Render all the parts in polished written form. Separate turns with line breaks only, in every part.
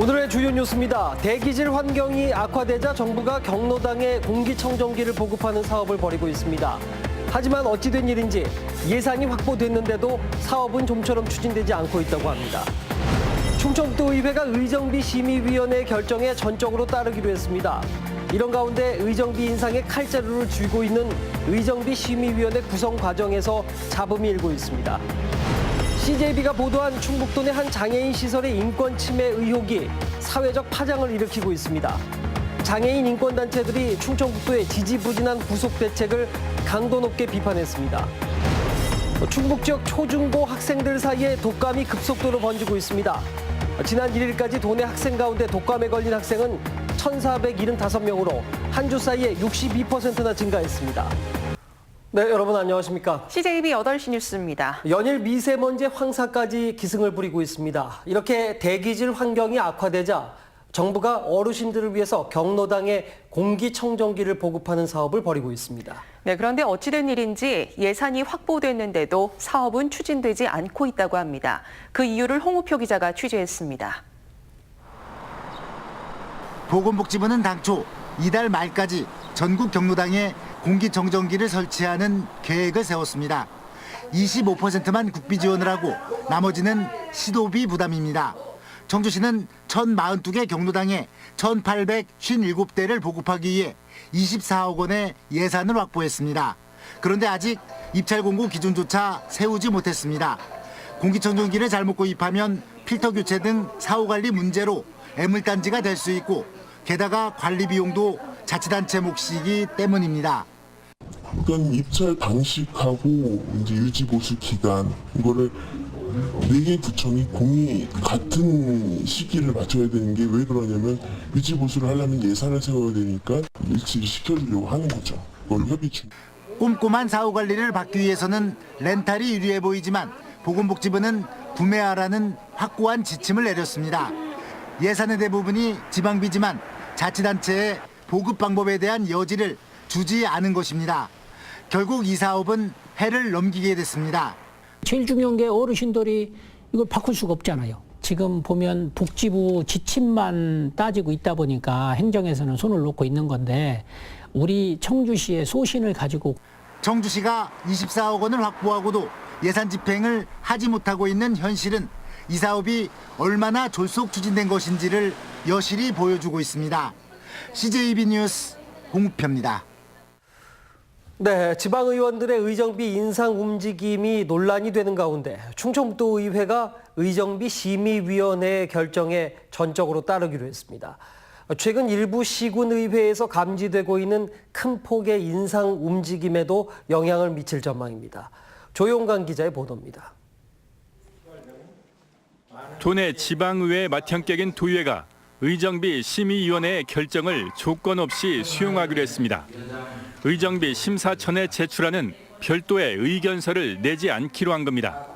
오늘의 주요 뉴스입니다. 대기질 환경이 악화되자 정부가 경로당에 공기청정기를 보급하는 사업을 벌이고 있습니다. 하지만 어찌된 일인지 예산이 확보됐는데도 사업은 좀처럼 추진되지 않고 있다고 합니다. 충청북도의회가 의정비 심의위원회 결정에 전적으로 따르기로 했습니다. 이런 가운데 의정비 인상에 칼자루를 쥐고 있는 의정비 심의위원회 구성 과정에서 잡음이 일고 있습니다. CJB가 보도한 충북도 내 한 장애인 시설의 인권 침해 의혹이 사회적 파장을 일으키고 있습니다. 장애인 인권단체들이 충청북도의 지지부진한 구속 대책을 강도 높게 비판했습니다. 충북 지역 초중고 학생들 사이에 독감이 급속도로 번지고 있습니다. 지난 1일까지 도내 학생 가운데 독감에 걸린 학생은 1,475명으로 한 주 사이에 62%나 증가했습니다. 네, 여러분 안녕하십니까?
CJB 8시 뉴스입니다.
연일 미세먼지 황사까지 기승을 부리고 있습니다. 이렇게 대기질 환경이 악화되자 정부가 어르신들을 위해서 경로당에 공기청정기를 보급하는 사업을 벌이고 있습니다.
네, 그런데 어찌된 일인지 예산이 확보됐는데도 사업은 추진되지 않고 있다고 합니다. 그 이유를 홍우표 기자가 취재했습니다.
보건복지부는 당초 이달 말까지 전국 경로당에 공기청정기를 설치하는 계획을 세웠습니다. 25%만 국비 지원을 하고 나머지는 시도비 부담입니다. 청주시는 1,042개 경로당에 1,857대를 보급하기 위해 24억 원의 예산을 확보했습니다. 그런데 아직 입찰 공고 기준조차 세우지 못했습니다. 공기청정기를 잘못 구입하면 필터 교체 등 사후 관리 문제로 애물단지가 될 수 있고 게다가 관리 비용도 자치단체 몫이기 때문입니다.
그러니까 입찰 방식하고 이제 유지 보수 기간 이거를 4개 구청이 공이 같은 시기를 맞춰야 되는 게 왜 그러냐면 유지 보수를 하려면 예산을 세워야 되니까 일치를 시켜주려고 하는 거죠. 그걸 협의 중.
꼼꼼한 사후 관리를 받기 위해서는 렌탈이 유리해 보이지만 보건복지부는 구매하라는 확고한 지침을 내렸습니다. 예산의 대부분이 지방비지만 자치단체의 보급 방법에 대한 여지를 주지 않은 것입니다. 결국 이 사업은 해를 넘기게 됐습니다.
제일 중요한 게 어르신들이 이걸 바꿀 수가 없잖아요. 지금 보면 복지부 지침만 따지고 있다 보니까 행정에서는 손을 놓고 있는 건데 우리 청주시의 소신을 가지고
청주시가 24억 원을 확보하고도 예산 집행을 하지 못하고 있는 현실은 이 사업이 얼마나 졸속 추진된 것인지를 여실히 보여주고 있습니다. CJB 뉴스 홍우표입니다.
네, 지방의원들의 의정비 인상 움직임이 논란이 되는 가운데 충청북도의회가 의정비 심의위원회 결정에 전적으로 따르기로 했습니다. 최근 일부 시군의회에서 감지되고 있는 큰 폭의 인상 움직임에도 영향을 미칠 전망입니다. 조용관 기자의 보도입니다.
도내 지방의회 맏형격인 도의회가 의정비 심의위원회의 결정을 조건 없이 수용하기로 했습니다. 의정비 심사천에 제출하는 별도의 의견서를 내지 않기로 한 겁니다.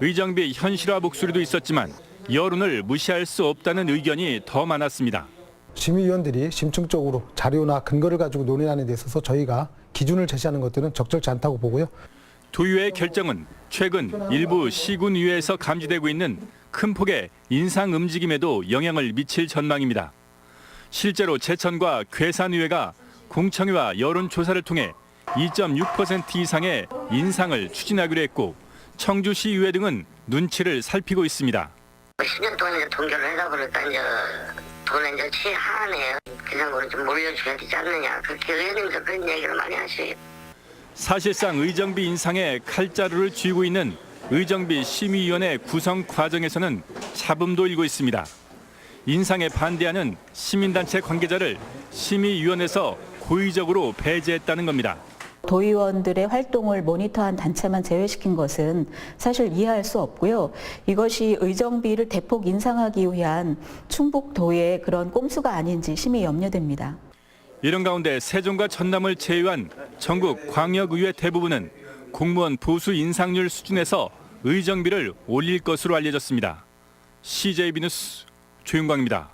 의정비 현실화 목소리도 있었지만 여론을 무시할 수 없다는 의견이 더 많았습니다.
심의위원들이 심층적으로 자료나 근거를 가지고 논의하는 데 있어서 저희가 기준을 제시하는 것들은 적절치 않다고 보고요.
도의회의 결정은 최근 일부 시군의회에서 감지되고 있는 큰 폭의 인상 움직임에도 영향을 미칠 전망입니다. 실제로 제천과 괴산의회가 공청회와 여론조사를 통해 2.6% 이상의 인상을 추진하기로 했고 청주시의회 등은 눈치를 살피고 있습니다.
10년 동안 이제 동결을 해가 버렸다 이제 돈에 이제 취하네요. 비상으로 좀 물려줘야 되지 않느냐. 그렇게 의원님도 그런 얘기를 많이 하시고.
사실상 의정비 인상에 칼자루를 쥐고 있는 의정비 심의위원회 구성 과정에서는 잡음도 일고 있습니다. 인상에 반대하는 시민단체 관계자를 심의위원회에서 고의적으로 배제했다는 겁니다.
도의원들의 활동을 모니터한 단체만 제외시킨 것은 사실 이해할 수 없고요. 이것이 의정비를 대폭 인상하기 위한 충북도의 그런 꼼수가 아닌지 심히 염려됩니다.
이런 가운데 세종과 전남을 제외한 전국 광역의회 대부분은 공무원 보수 인상률 수준에서 의정비를 올릴 것으로 알려졌습니다. CJB 뉴스 조윤광입니다.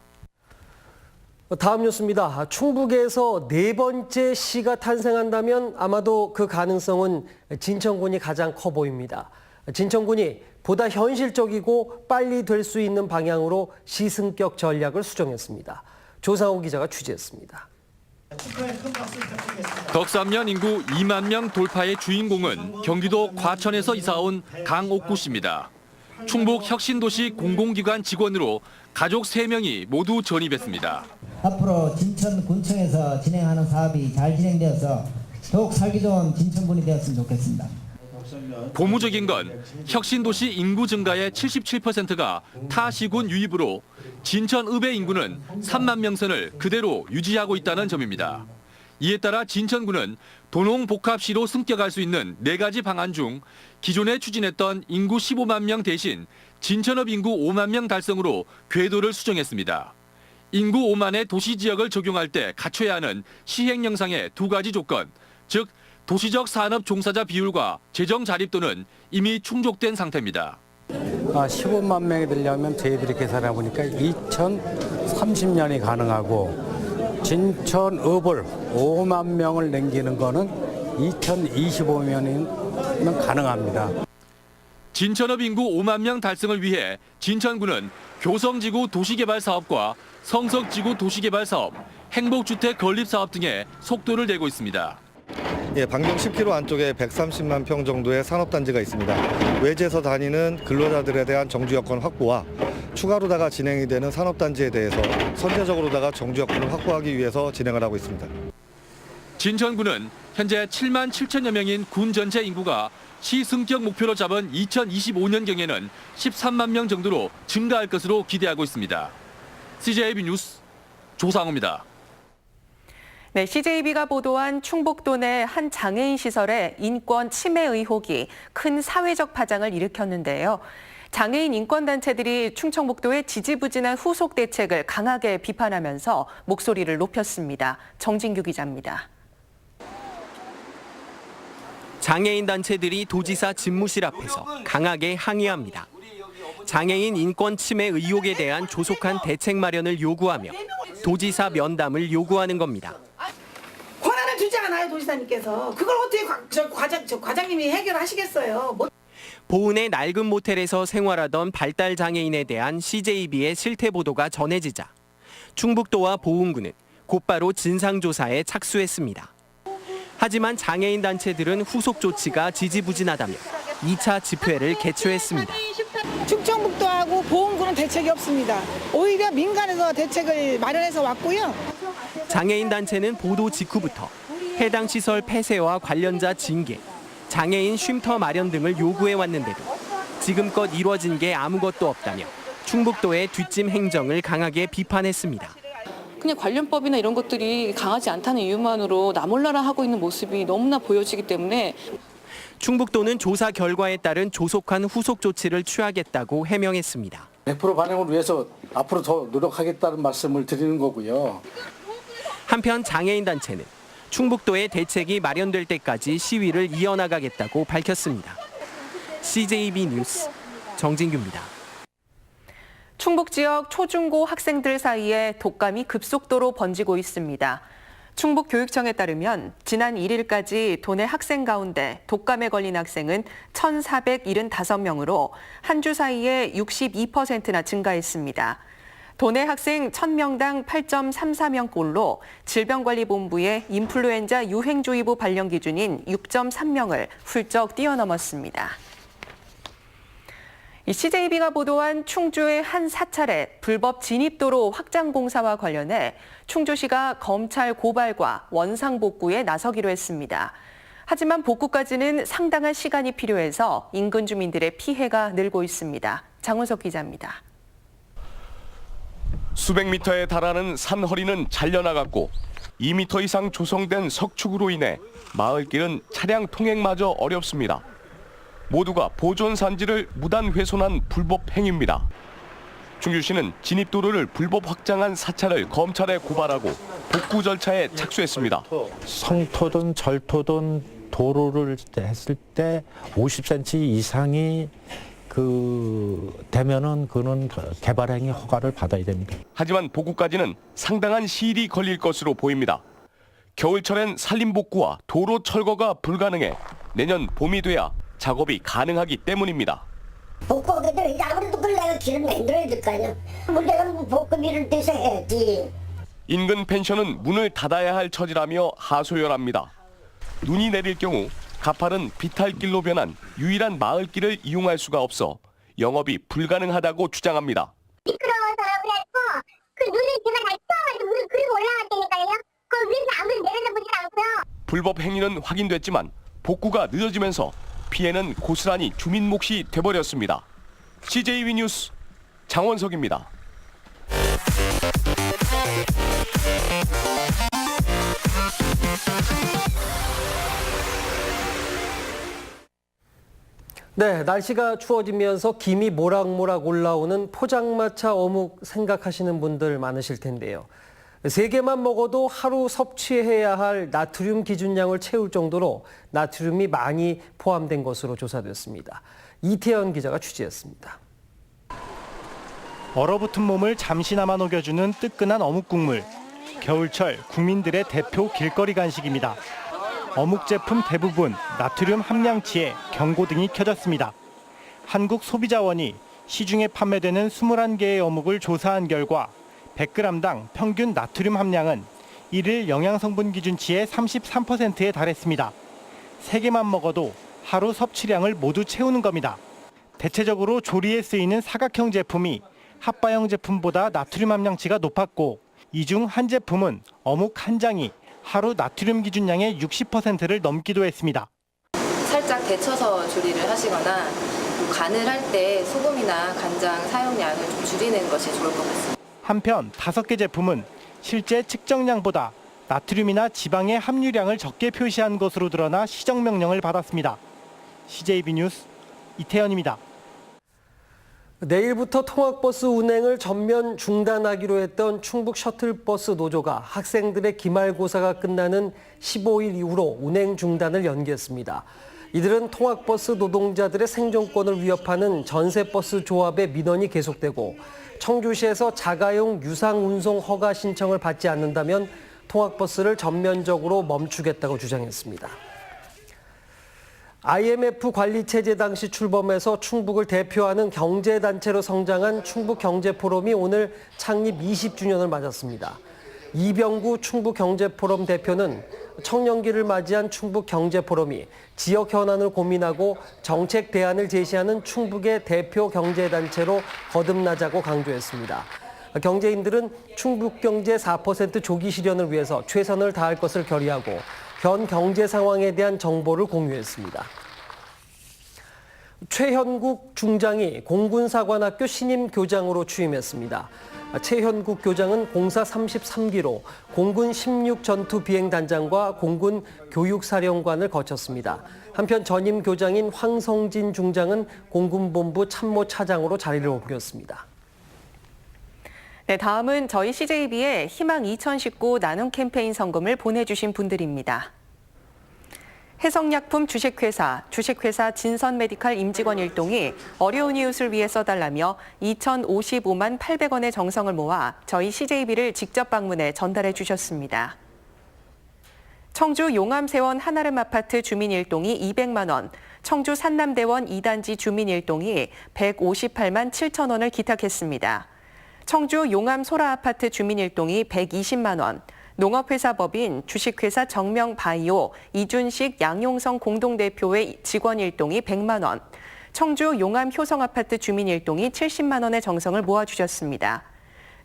다음 뉴스입니다. 충북에서 4번째 시가 탄생한다면 아마도 그 가능성은 진천군이 가장 커 보입니다. 진천군이 보다 현실적이고 빨리 될 수 있는 방향으로 시승격 전략을 수정했습니다. 조상우 기자가 취재했습니다.
덕산면 인구 2만 명 돌파의 주인공은 경기도 과천에서 이사온 강옥구 씨입니다. 충북 혁신도시 공공기관 직원으로 가족 3명이 모두 전입했습니다.
앞으로 진천군청에서 진행하는 사업이 잘 진행되어서 더욱 살기 좋은 진천군이 되었으면 좋겠습니다.
고무적인 건 혁신도시 인구 증가의 77%가 타시군 유입으로 진천읍의 인구는 3만 명선을 그대로 유지하고 있다는 점입니다. 이에 따라 진천군은 도농복합시로 승격할 수 있는 4가지 방안 중 기존에 추진했던 인구 15만 명 대신 진천읍 인구 5만 명 달성으로 궤도를 수정했습니다. 인구 5만의 도시지역을 적용할 때 갖춰야 하는 시행 영상의 2가지 조건, 즉 도시적 산업 종사자 비율과 재정 자립도는 이미 충족된 상태입니다.
15만 명이 되려면 저희들이 계산해 보니까 2030년이 가능하고 진천읍을 5만 명을 넘기는 거는 2025년이면 가능합니다.
진천읍 인구 5만 명 달성을 위해 진천군은 교성지구 도시개발 사업과 성석지구 도시개발 사업, 행복주택 건립 사업 등에 속도를 내고 있습니다.
반경 10km 안쪽에 130만 평 정도의 산업단지가 있습니다. 외지에서 다니는 근로자들에 대한 정주 여건 확보와 추가로다가 진행이 되는 산업단지에 대해서 선제적으로다가 정주 여건을 확보하기 위해서 진행을 하고 있습니다.
진천군은 현재 7만 7천여 명인 군 전체 인구가 시승격 목표로 잡은 2025년경에는 13만 명 정도로 증가할 것으로 기대하고 있습니다. CJB 뉴스 조상우입니다.
네, CJB가 보도한 충북도 내 한 장애인 시설의 인권 침해 의혹이 큰 사회적 파장을 일으켰는데요. 장애인 인권단체들이 충청북도의 지지부진한 후속 대책을 강하게 비판하면서 목소리를 높였습니다. 정진규 기자입니다.
장애인 단체들이 도지사 집무실 앞에서 강하게 항의합니다. 장애인 인권 침해 의혹에 대한 조속한 대책 마련을 요구하며 도지사 면담을 요구하는 겁니다.
권한을 주지 않아요, 도지사님께서. 그걸 어떻게 과장님이 해결하시겠어요?
보은의 낡은 모텔에서 생활하던 발달 장애인에 대한 CJB의 실태 보도가 전해지자 충북도와 보은군은 곧바로 진상조사에 착수했습니다. 하지만 장애인 단체들은 후속 조치가 지지부진하다며 2차 집회를 개최했습니다.
충청북도하고 보은군은 대책이 없습니다. 오히려 민간에서 대책을 마련해서 왔고요.
장애인 단체는 보도 직후부터 해당 시설 폐쇄와 관련자 징계, 장애인 쉼터 마련 등을 요구해 왔는데도 지금껏 이뤄진 게 아무것도 없다며 충북도의 뒷짐 행정을 강하게 비판했습니다.
그냥 관련법이나 이런 것들이 강하지 않다는 이유만으로 나몰라라 하고 있는 모습이 너무나 보여지기 때문에
충북도는 조사 결과에 따른 조속한 후속 조치를 취하겠다고 해명했습니다.
100% 반영을 위해서 앞으로 더 노력하겠다는 말씀을 드리는 거고요.
한편 장애인 단체는 충북도의 대책이 마련될 때까지 시위를 이어나가겠다고 밝혔습니다. CJB 뉴스 정진규입니다.
충북 지역 초중고 학생들 사이에 독감이 급속도로 번지고 있습니다. 충북교육청에 따르면 지난 1일까지 도내 학생 가운데 독감에 걸린 학생은 1,475명으로 한 주 사이에 62%나 증가했습니다. 도내 학생 1,000명당 8.34명꼴로 질병관리본부의 인플루엔자 유행주의보 발령 기준인 6.3명을 훌쩍 뛰어넘었습니다. CJB가 보도한 충주의 한 사찰의 불법 진입도로 확장 공사와 관련해 충주시가 검찰 고발과 원상 복구에 나서기로 했습니다. 하지만 복구까지는 상당한 시간이 필요해서 인근 주민들의 피해가 늘고 있습니다. 장훈석 기자입니다.
수백 미터에 달하는 산허리는 잘려나갔고 2미터 이상 조성된 석축으로 인해 마을길은 차량 통행마저 어렵습니다. 모두가 보존산지를 무단 훼손한 불법 행위입니다. 충주시는 진입도로를 불법 확장한 사찰을 검찰에 고발하고 복구 절차에 착수했습니다.
성토든 절토든 도로를 했을 때 50cm 이상이 되면은 그는 개발행위 허가를 받아야 됩니다.
하지만 복구까지는 상당한 시일이 걸릴 것으로 보입니다. 겨울철엔 산림복구와 도로 철거가 불가능해 내년 봄이 돼야 작업이 가능하기 때문입니다.
복구하게 되면 아무래도 그걸 내가 길을 만들어야 될 거 아니야. 내가 복구비를 떼서 해야지.
인근 펜션은 문을 닫아야 할 처지라며 하소연합니다. 눈이 내릴 경우 가파른 비탈길로 변한 유일한 마을길을 이용할 수가 없어 영업이 불가능하다고 주장합니다.
미끄러워서 그래서 그 눈을 제가 다 쳐가지고 물이 그리고 올라갔다니까요. 그 위에서 아무리 내려다보지도 않고요.
불법 행위는 확인됐지만 복구가 늦어지면서 피해는 고스란히 주민 몫이 돼버렸습니다. CJB 뉴스 장원석입니다.
네, 날씨가 추워지면서 김이 모락모락 올라오는 포장마차 어묵 생각하시는 분들 많으실 텐데요. 3개만 먹어도 하루 섭취해야 할 나트륨 기준량을 채울 정도로 나트륨이 많이 포함된 것으로 조사됐습니다. 이태현 기자가 취재했습니다.
얼어붙은 몸을 잠시나마 녹여주는 뜨끈한 어묵 국물. 겨울철 국민들의 대표 길거리 간식입니다. 어묵 제품 대부분 나트륨 함량치에 경고등이 켜졌습니다. 한국소비자원이 시중에 판매되는 21개의 어묵을 조사한 결과 100g당 평균 나트륨 함량은 1일 영양성분 기준치의 33%에 달했습니다. 3개만 먹어도 하루 섭취량을 모두 채우는 겁니다. 대체적으로 조리에 쓰이는 사각형 제품이 핫바형 제품보다 나트륨 함량치가 높았고 이 중 한 제품은 어묵 한 장이 하루 나트륨 기준량의 60%를 넘기도 했습니다.
살짝 데쳐서 조리를 하시거나 간을 할 때 소금이나 간장 사용량을 좀 줄이는 것이 좋을 것 같습니다.
한편 5개 제품은 실제 측정량보다 나트륨이나 지방의 함유량을 적게 표시한 것으로 드러나 시정 명령을 받았습니다. CJB 뉴스 이태현입니다.
내일부터 통학버스 운행을 전면 중단하기로 했던 충북 셔틀버스 노조가 학생들의 기말고사가 끝나는 15일 이후로 운행 중단을 연기했습니다. 이들은 통학버스 노동자들의 생존권을 위협하는 전세버스 조합의 민원이 계속되고 청주시에서 자가용 유상운송 허가 신청을 받지 않는다면 통학버스를 전면적으로 멈추겠다고 주장했습니다. IMF 관리체제 당시 출범해서 충북을 대표하는 경제단체로 성장한 충북경제포럼이 오늘 창립 20주년을 맞았습니다. 이병구 충북경제포럼 대표는 청년기를 맞이한 충북경제포럼이 지역 현안을 고민하고 정책 대안을 제시하는 충북의 대표 경제단체로 거듭나자고 강조했습니다. 경제인들은 충북경제 4% 조기 실현을 위해서 최선을 다할 것을 결의하고 현 경제 상황에 대한 정보를 공유했습니다. 최현국 중장이 공군사관학교 신임 교장으로 취임했습니다. 최현국 교장은 공사 33기로 공군 16 전투 비행단장과 공군 교육사령관을 거쳤습니다. 한편 전임 교장인 황성진 중장은 공군본부 참모차장으로 자리를 옮겼습니다.
네, 다음은 저희 CJB의 희망 2019 나눔 캠페인 성금을 보내주신 분들입니다. 해성약품 주식회사 진선메디칼 임직원 일동이 어려운 이웃을 위해 써달라며 2,055만 800원의 정성을 모아 저희 CJB를 직접 방문해 전달해 주셨습니다. 청주 용암세원 한아름 아파트 주민 일동이 200만 원, 청주 산남대원 2단지 주민 일동이 158만 7천 원을 기탁했습니다. 청주 용암 소라 아파트 주민 일동이 120만 원, 농업회사 법인 주식회사 정명바이오 이준식 양용성 공동대표의 직원 일동이 100만 원, 청주 용암 효성 아파트 주민 일동이 70만 원의 정성을 모아주셨습니다.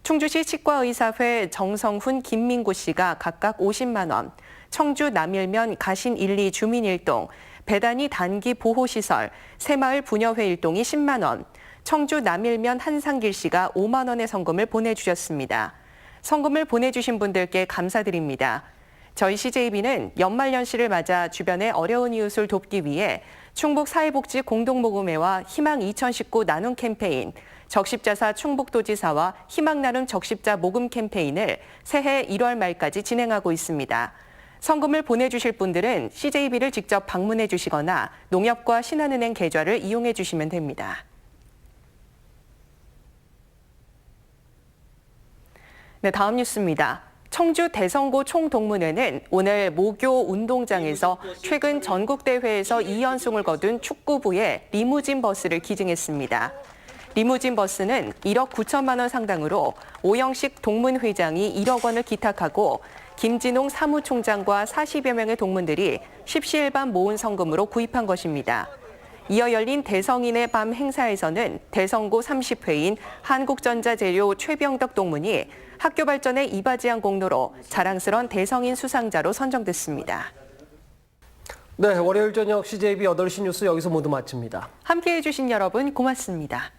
충주시 치과의사회 정성훈 김민구 씨가 각각 50만 원, 청주 남일면 가신 1, 2 주민 일동, 배단위 단기 보호시설, 새마을 부녀회 일동이 10만 원, 청주 남일면 한상길 씨가 5만 원의 성금을 보내주셨습니다. 성금을 보내주신 분들께 감사드립니다. 저희 CJB는 연말연시를 맞아 주변의 어려운 이웃을 돕기 위해 충북사회복지 공동모금회와 희망 2019 나눔 캠페인, 적십자사 충북도지사와 희망나눔 적십자 모금 캠페인을 새해 1월 말까지 진행하고 있습니다. 성금을 보내주실 분들은 CJB를 직접 방문해 주시거나 농협과 신한은행 계좌를 이용해 주시면 됩니다. 네, 다음 뉴스입니다. 청주 대성고 총동문회는 오늘 모교 운동장에서 최근 전국대회에서 2연승을 거둔 축구부의 리무진 버스를 기증했습니다. 리무진 버스는 1억 9천만 원 상당으로 오영식 동문회장이 1억 원을 기탁하고 김진홍 사무총장과 40여 명의 동문들이 십시일반 모은 성금으로 구입한 것입니다. 이어 열린 대성인의 밤 행사에서는 대성고 30회인 한국전자재료 최병덕 동문이 학교 발전에 이바지한 공로로 자랑스러운 대성인 수상자로 선정됐습니다.
네, 월요일 저녁 CJB 8시 뉴스 여기서 모두 마칩니다.
함께해 주신 여러분 고맙습니다.